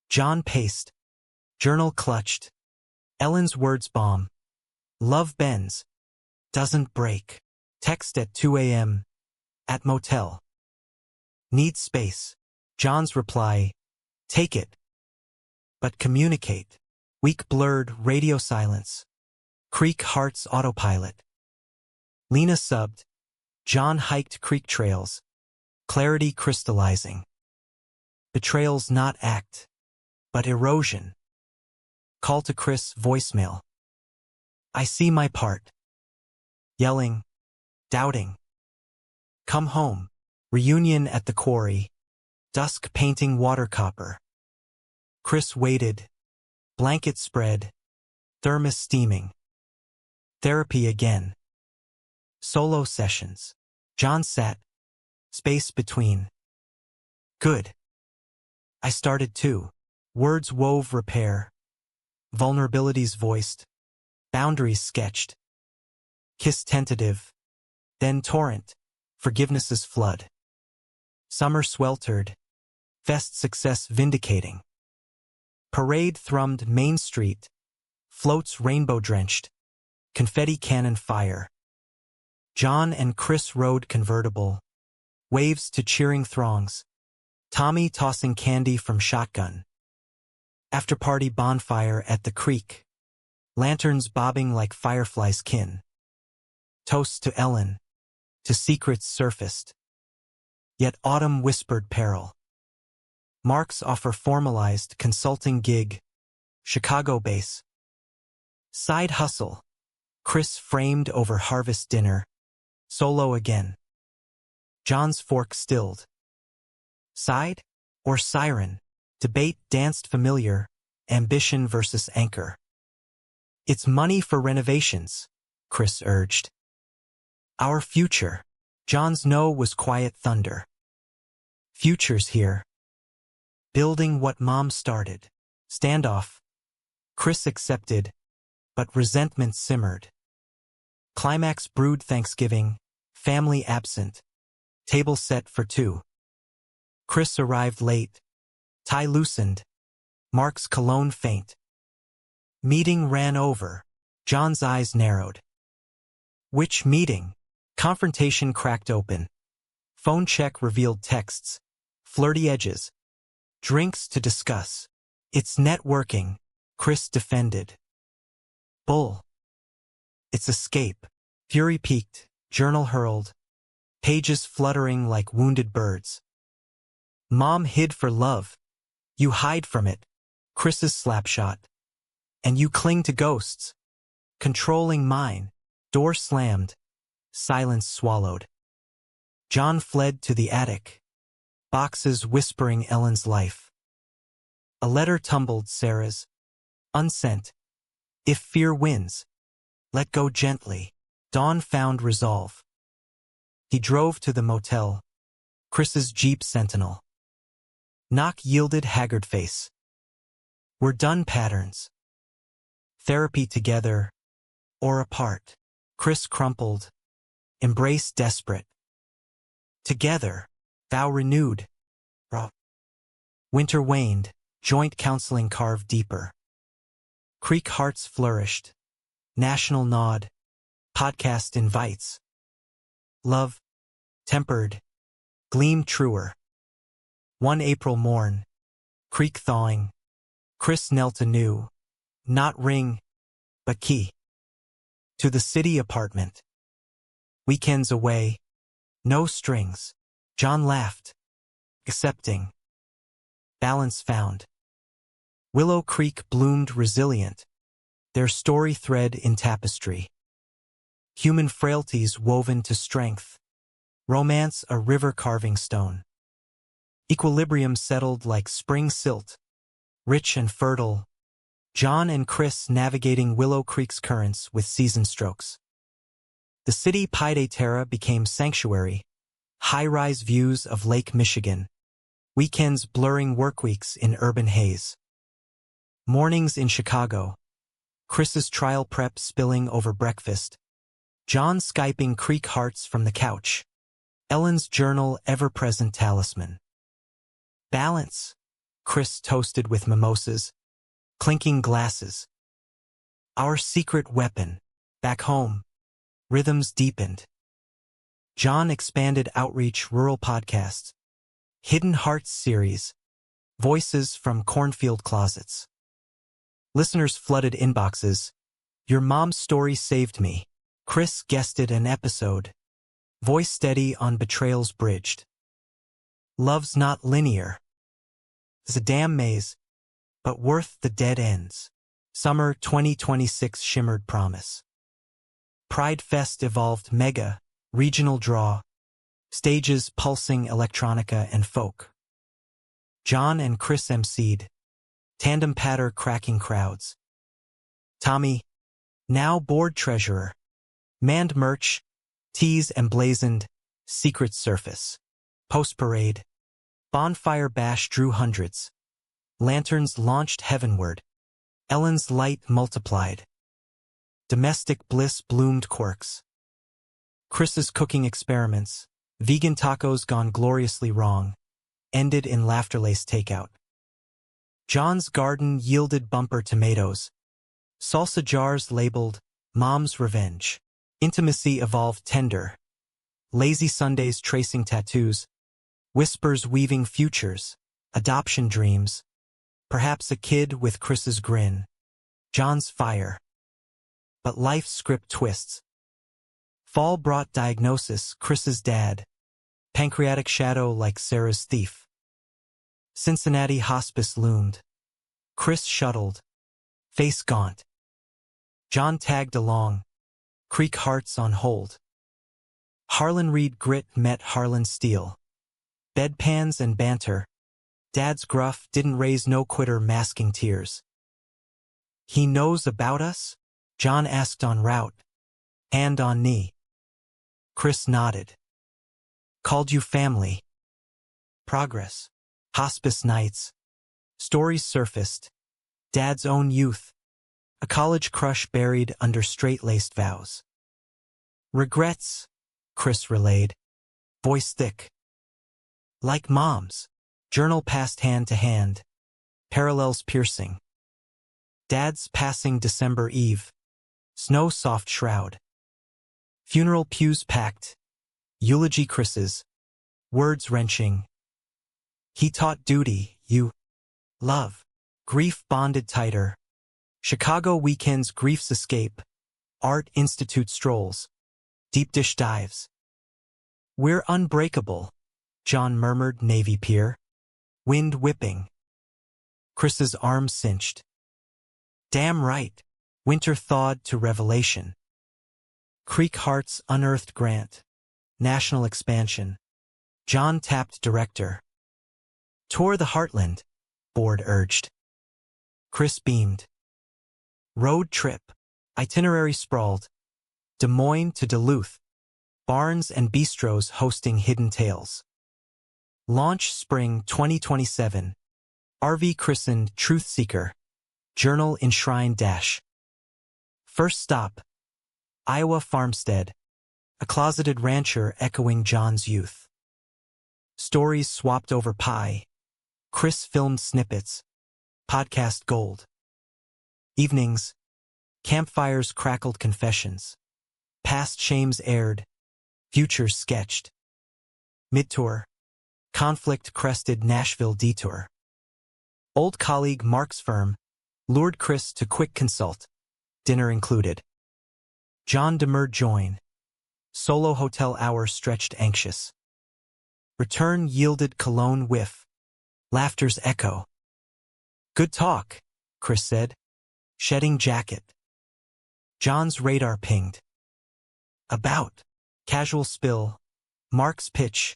John paced. Journal clutched. Ellen's words bomb. Love bends. Doesn't break. Text at 2 a.m. At motel. Need space. John's reply. Take it. But communicate. Weak blurred radio silence. Creek hearts autopilot. Lena subbed. John hiked creek trails. Clarity crystallizing. Betrayals not act, but erosion. Call to Chris voicemail. I see my part. Yelling. Doubting. Come home. Reunion at the quarry. Dusk painting water copper. Chris waited. Blanket spread. Thermos steaming. Therapy again. Solo sessions. John sat. Space between. Good. I started too. Words wove repair. Vulnerabilities voiced. Boundaries sketched. Kiss tentative. Then torrent. Forgivenesses flood. Summer sweltered. Fest success vindicating. Parade thrummed Main Street. Floats rainbow-drenched. Confetti cannon fire. John and Chris rode convertible. Waves to cheering throngs. Tommy tossing candy from shotgun. After-party bonfire at the creek. Lanterns bobbing like fireflies kin. Toast to Ellen. To secrets surfaced. Yet autumn whispered peril. Mark's offer formalized consulting gig. Chicago base. Side hustle. Chris framed over harvest dinner. Solo again. John's fork stilled. Side or siren? Debate danced familiar, ambition versus anchor. It's money for renovations, Chris urged. Our future. John's no was quiet thunder. Future's here. Building what Mom started. Standoff. Chris accepted, but resentment simmered. Climax brewed Thanksgiving, family absent, table set for two. Chris arrived late, tie loosened, Mark's cologne faint. Meeting ran over, John's eyes narrowed. Which meeting? Confrontation cracked open. Phone check revealed texts, flirty edges, drinks to discuss. It's networking, Chris defended. Bull. It's escape. Fury peaked, journal hurled, pages fluttering like wounded birds. Mom hid for love. You hide from it, Chris's slapshot. And you cling to ghosts. Controlling mine. Door slammed. Silence swallowed. John fled to the attic. Boxes whispering Ellen's life. A letter tumbled Sarah's. Unsent. If fear wins, let go gently. Dawn found resolve. He drove to the motel. Chris's Jeep Sentinel. Knock yielded haggard face. We're done patterns. Therapy together or apart. Chris crumpled. Embrace desperate. Together. Vow renewed. Winter waned. Joint counseling carved deeper. Creek hearts flourished. National nod. Podcast invites. Love. Tempered. Gleam truer. One April morn. Creek thawing. Chris knelt anew. Not ring, but key. To the city apartment. Weekends away. No strings. John laughed. Accepting. Balance found. Willow Creek bloomed resilient. Their story thread in tapestry. Human frailties woven to strength. Romance a river carving stone. Equilibrium settled like spring silt. Rich and fertile. John and Chris navigating Willow Creek's currents with season strokes. The city Pide Terra became sanctuary. High-rise views of Lake Michigan. Weekends blurring workweeks in urban haze. Mornings in Chicago. Chris's trial prep spilling over breakfast. John Skyping Creek hearts from the couch. Ellen's journal ever-present talisman. Balance. Chris toasted with mimosas. Clinking glasses. Our secret weapon. Back home. Rhythms deepened. John expanded outreach rural podcasts. Hidden Hearts series. Voices from cornfield closets. Listeners flooded inboxes. Your mom's story saved me. Chris guested an episode. Voice steady on betrayals bridged. Love's not linear. It's a damn maze, but worth the dead ends. Summer 2026 shimmered promise. Pride Fest evolved mega, regional draw. Stages pulsing electronica and folk. John and Chris emceed. Tandem patter cracking crowds. Tommy, now board treasurer. Manned merch, tees emblazoned, secret surface. Post-parade. Bonfire bash drew hundreds. Lanterns launched heavenward. Ellen's light multiplied. Domestic bliss bloomed quirks. Chris's cooking experiments, vegan tacos gone gloriously wrong, ended in laughter-laced takeout. John's garden yielded bumper tomatoes. Salsa jars labeled, Mom's Revenge. Intimacy evolved tender. Lazy Sundays tracing tattoos. Whispers weaving futures. Adoption dreams. Perhaps a kid with Chris's grin. John's fire. But life's script twists. Fall brought diagnosis, Chris's dad. Pancreatic shadow like Sarah's thief. Cincinnati hospice loomed. Chris shuttled. Face gaunt. John tagged along. Creek hearts on hold. Harlan Reed grit met Harlan steel. Bedpans and banter. Dad's gruff didn't raise no quitter masking tears. He knows about us? John asked on route. Hand on knee. Chris nodded. Called you family. Progress. Hospice nights. Stories surfaced. Dad's own youth. A college crush buried under straight-laced vows. Regrets, Chris relayed. Voice thick. Like Mom's. Journal passed hand to hand. Parallels piercing. Dad's passing December Eve. Snow soft shroud. Funeral pews packed. Eulogy Chris's. Words wrenching. He taught duty, you. Love. Grief bonded tighter. Chicago weekends grief's escape. Art Institute strolls. Deep dish dives. We're unbreakable, John murmured Navy Pier. Wind whipping. Chris's arms cinched. Damn right. Winter thawed to revelation. Creek Heart's unearthed grant. National expansion. John tapped director. Tour the heartland, Board urged. Chris beamed. Road trip. Itinerary sprawled. Des Moines to Duluth. Barns and bistros hosting hidden tales. Launch spring 2027. RV christened Truth Seeker. Journal enshrined dash. First stop. Iowa farmstead. A closeted rancher echoing John's youth. Stories swapped over pie. Chris filmed snippets. Podcast gold. Evenings. Campfires crackled confessions. Past shames aired. Futures sketched. Mid-tour. Conflict-crested Nashville detour. Old colleague Mark's firm lured Chris to quick consult. Dinner included. John demurred join. Solo hotel hour stretched anxious. Return yielded cologne whiff. Laughter's echo. Good talk, Chris said. Shedding jacket. John's radar pinged. About. Casual spill. Mark's pitch.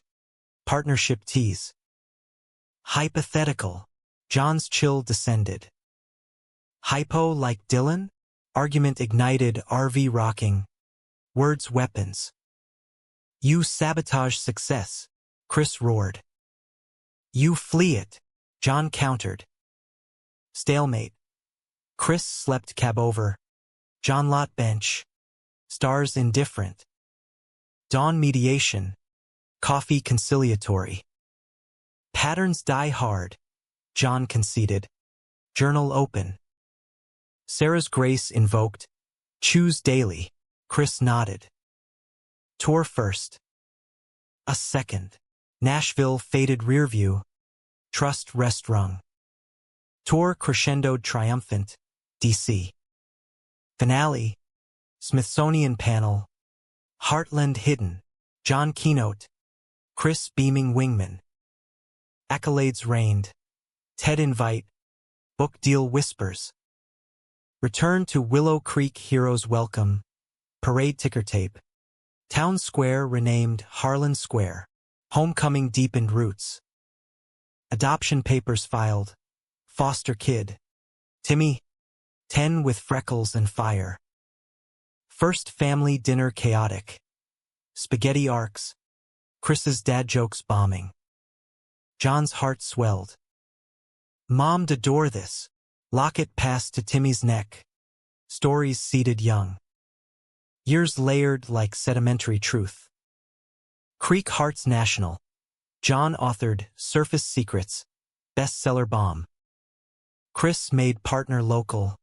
Partnership tease. Hypothetical. John's chill descended. Hypo like Dylan? Argument ignited RV rocking. Words weapons. You sabotage success, Chris roared. You flee it, John countered. Stalemate. Chris slept cab over. John lot bench. Stars indifferent. Dawn mediation. Coffee conciliatory. Patterns die hard, John conceded. Journal open. Sarah's grace invoked. Choose daily, Chris nodded. Tour first. A second. Nashville faded rearview. Trust rest rung. Tour crescendoed triumphant. DC. Finale. Smithsonian panel. Heartland hidden. John keynote. Chris beaming wingman. Accolades reigned. TED invite. Book deal whispers. Return to Willow Creek heroes welcome. Parade ticker tape. Town square renamed Harlan Square. Homecoming deepened roots. Adoption papers filed. Foster kid. Timmy. 10 with freckles and fire. First family dinner chaotic. Spaghetti arcs. Chris's dad jokes bombing. John's heart swelled. Mom'd adore this. Locket passed to Timmy's neck. Stories seeded young. Years layered like sedimentary truth. Creek Hearts National. John authored Surface Secrets. Bestseller bomb. Chris made partner local.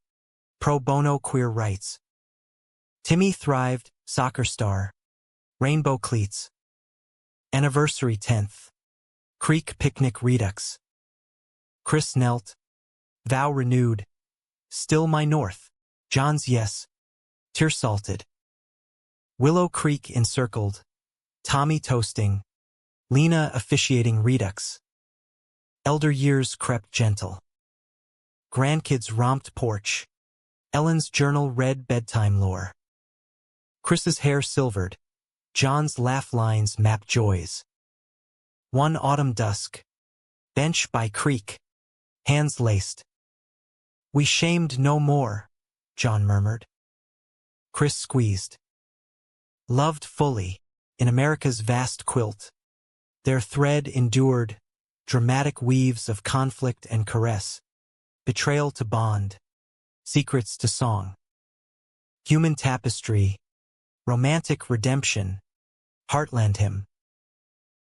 Pro bono queer rights. Timmy thrived, soccer star. Rainbow cleats. Anniversary 10th. Creek picnic redux. Chris knelt. Vow renewed. Still my north. John's yes. Tear salted. Willow Creek encircled. Tommy toasting. Lena officiating redux. Elder years crept gentle. Grandkids romped porch. Ellen's journal read bedtime lore. Chris's hair silvered. John's laugh lines map joys. One autumn dusk. Bench by creek. Hands laced. We shamed no more, John murmured. Chris squeezed. Loved fully, in America's vast quilt. Their thread endured, dramatic weaves of conflict and caress, betrayal to bond, secrets to song. Human tapestry, romantic redemption, heartland hymn.